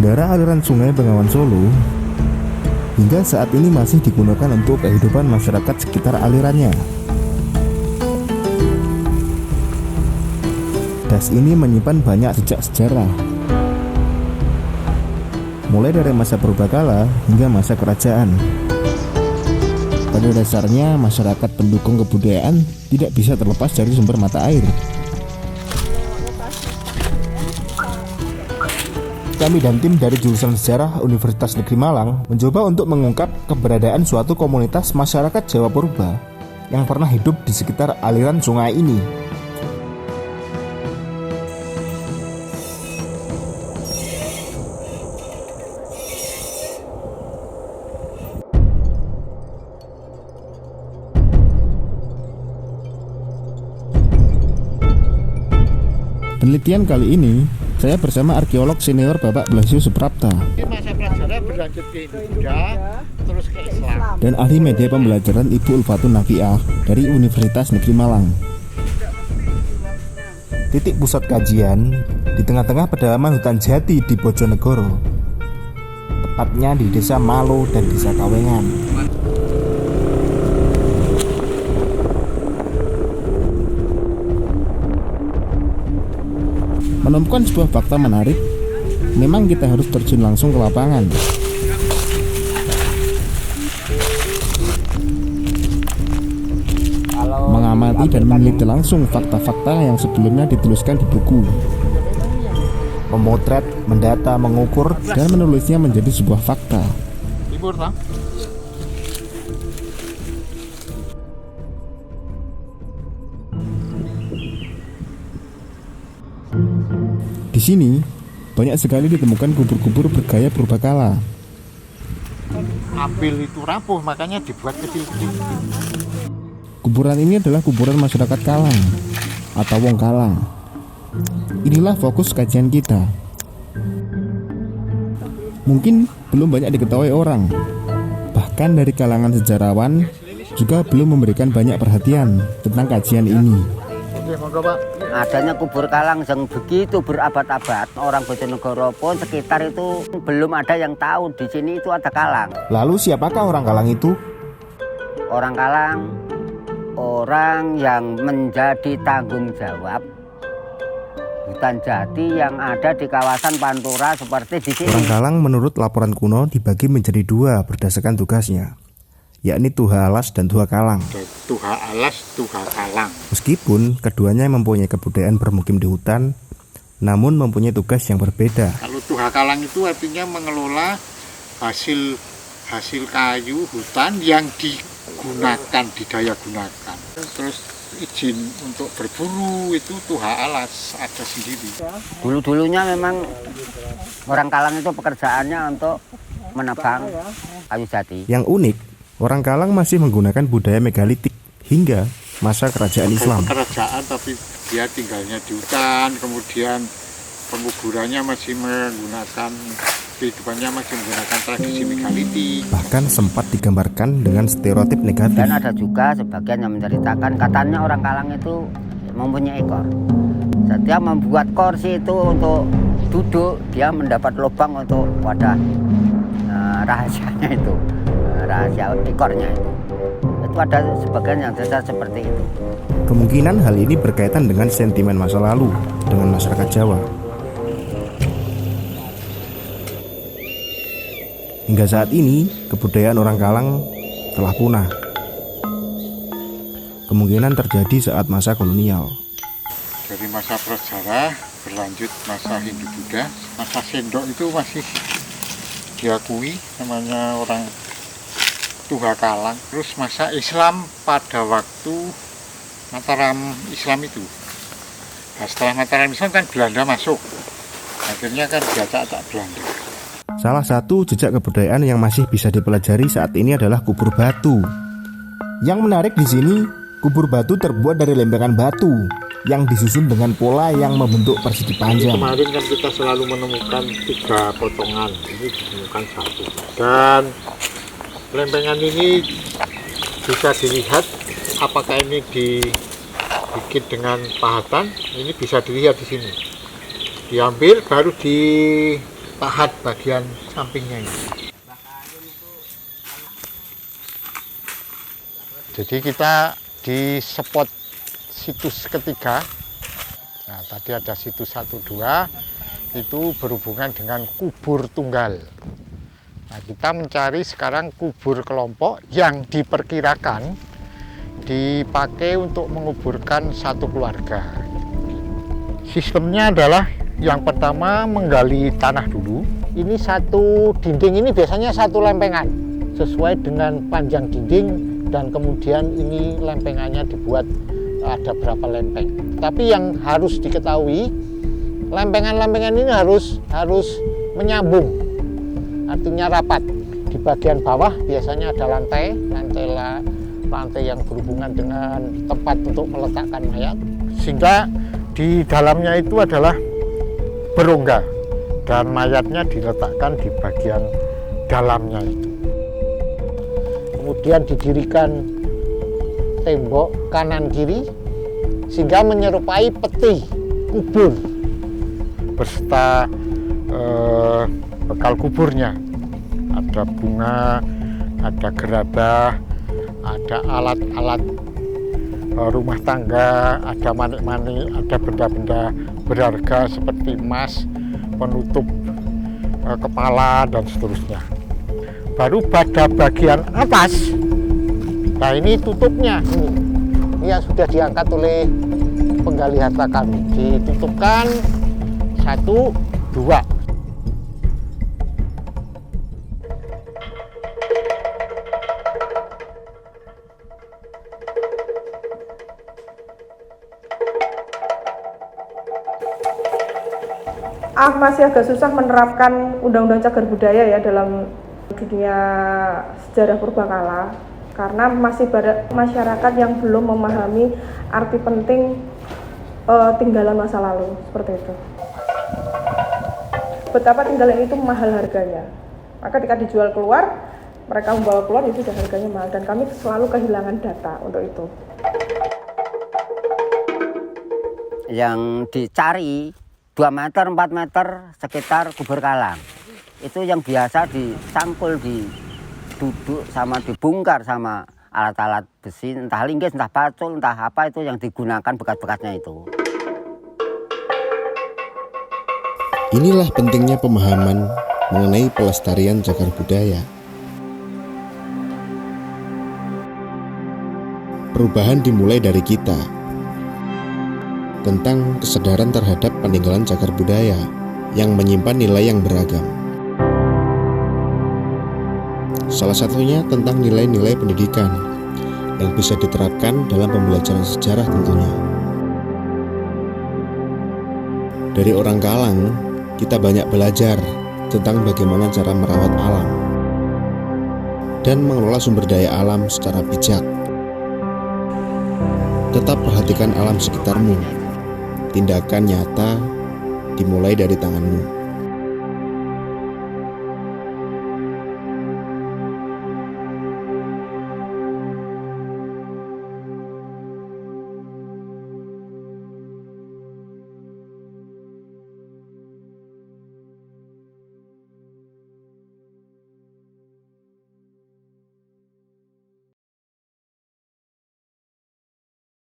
Daerah aliran Sungai Bengawan Solo hingga saat ini masih digunakan untuk kehidupan masyarakat sekitar alirannya. Das ini menyimpan banyak jejak sejarah, mulai dari masa purbakala hingga masa kerajaan. Pada dasarnya, masyarakat pendukung kebudayaan tidak bisa terlepas dari sumber mata air. Kami dan tim dari jurusan Sejarah Universitas Negeri Malang mencoba untuk mengungkap keberadaan suatu komunitas masyarakat Jawa Purba yang pernah hidup di sekitar aliran sungai ini. Penelitian kali ini saya bersama arkeolog senior Bapak Blasio Suprapta Masa prasejarah berlanjut ke Hindu, terus ke Islam. Dan ahli media pembelajaran Ibu Ulfatun Nafiah dari Universitas Negeri Malang. Titik pusat kajian di tengah-tengah pedalaman hutan jati di Bojonegoro, tepatnya di Desa Malo dan Desa Kawengan. Menemukan sebuah fakta menarik, memang kita harus terjun langsung ke lapangan. Mengamati dan meneliti langsung fakta-fakta yang sebelumnya dituliskan di buku. Memotret, mendata, mengukur, dan menulisnya menjadi sebuah fakta. Di sini banyak sekali ditemukan kubur-kubur bergaya purbakala. Ambil itu rapuh, makanya dibuat kecil-kecil. Kuburan ini adalah kuburan masyarakat Kalang atau Wong Kalang. Inilah fokus kajian kita. Mungkin belum banyak diketahui orang, bahkan dari kalangan sejarawan juga belum memberikan banyak perhatian tentang kajian ini. Oke, monggo Pak. Adanya kubur Kalang yang begitu berabad-abad, orang Bojonegoro pun sekitar itu belum ada yang tahu di sini itu ada Kalang. Lalu siapakah orang Kalang itu? Orang Kalang, orang yang menjadi tanggung jawab hutan jati yang ada di kawasan Pantura seperti di sini. Orang Kalang menurut laporan kuno dibagi menjadi dua berdasarkan tugasnya, yakni Tuha Alas dan Tuha Kalang. Tuha Alas, Tuha Kalang. Meskipun keduanya mempunyai kebudayaan bermukim di hutan, namun mempunyai tugas yang berbeda. Kalau Tuha Kalang itu artinya mengelola hasil kayu hutan yang digunakan, didaya gunakan. Terus izin untuk berburu itu Tuha Alas ada sendiri. Dulu-dulunya memang orang Kalang itu pekerjaannya untuk menebang kayu jati. Yang unik, orang Kalang masih menggunakan budaya megalitik hingga masa kerajaan Islam. Kerajaan tapi dia tinggalnya di hutan, kemudian penguburannya masih menggunakan, kehidupannya masih menggunakan tradisi megalitik. Bahkan sempat digambarkan dengan stereotip negatif. Dan ada juga sebagian yang menceritakan katanya orang Kalang itu mempunyai ekor. Setiap membuat kursi itu untuk duduk, dia mendapat lubang untuk wadah rahasianya itu, rahasia ekornya itu. Itu ada sebagian yang cerita seperti itu. Kemungkinan hal ini berkaitan dengan sentimen masa lalu dengan masyarakat Jawa. Hingga saat ini, kebudayaan orang Kalang telah punah. Kemungkinan terjadi saat masa kolonial. Dari masa prasejarah berlanjut masa Hindu-Buddha, masa Sendok itu masih diakui namanya orang Tuha Kalang. Terus masa Islam pada waktu Mataram Islam itu. Nah, setelah Mataram Islam kan Belanda masuk, akhirnya kan diacak-acak Belanda. Salah satu jejak kebudayaan yang masih bisa dipelajari saat ini adalah kubur batu. Yang menarik di sini, kubur batu terbuat dari lempengan batu yang disusun dengan pola yang membentuk persegi panjang. Kemarin kan kita selalu menemukan 3 potongan, ini ditemukan 1. Dan lempengan ini bisa dilihat apakah ini dibikin dengan pahatan, ini bisa dilihat di sini. Diambil baru di pahat bagian sampingnya ini. Jadi kita di spot situs ketiga. Nah, tadi ada situs 1, 2 itu berhubungan dengan kubur tunggal. Nah, kita mencari sekarang kubur kelompok yang diperkirakan dipakai untuk menguburkan satu keluarga. Sistemnya adalah yang pertama menggali tanah dulu. Ini satu dinding ini biasanya satu lempengan sesuai dengan panjang dinding, dan kemudian ini lempengannya dibuat ada berapa lempeng. Tapi yang harus diketahui, lempengan-lempengan ini harus menyambung, artinya rapat. Di bagian bawah biasanya ada lantai yang berhubungan dengan tempat untuk meletakkan mayat, sehingga di dalamnya itu adalah berongga dan mayatnya diletakkan di bagian dalamnya itu. Kemudian didirikan tembok kanan kiri sehingga menyerupai peti kubur beserta bekal kuburnya. Ada bunga, ada gerabah, ada alat-alat rumah tangga, ada manik-manik, ada benda-benda berharga seperti emas, penutup kepala dan seterusnya. Baru pada bagian atas, nah ini tutupnya, ini yang sudah diangkat oleh penggali harta kami, ditutupkan 1, 2. Masih agak susah menerapkan undang-undang cagar budaya ya dalam dunia sejarah purbakala, karena masih banyak masyarakat yang belum memahami arti penting tinggalan masa lalu seperti itu. Betapa tinggalan itu mahal harganya, maka ketika dijual keluar, mereka membawa keluar itu sudah harganya mahal, dan kami selalu kehilangan data untuk itu. Yang dicari 2 meter, 4 meter sekitar kubur kalang. Itu yang biasa disangkul, diduduk sama dibongkar sama alat-alat besi, entah linggis, entah pacul, entah apa itu yang digunakan bekas-bekasnya itu. Inilah pentingnya pemahaman mengenai pelestarian cagar budaya. Perubahan dimulai dari kita, tentang kesadaran terhadap peninggalan cagar budaya yang menyimpan nilai yang beragam. Salah satunya tentang nilai-nilai pendidikan yang bisa diterapkan dalam pembelajaran sejarah tentunya. Dari orang Kalang, kita banyak belajar tentang bagaimana cara merawat alam dan mengelola sumber daya alam secara bijak. Tetap perhatikan alam sekitarmu. Tindakan nyata dimulai dari tanganmu.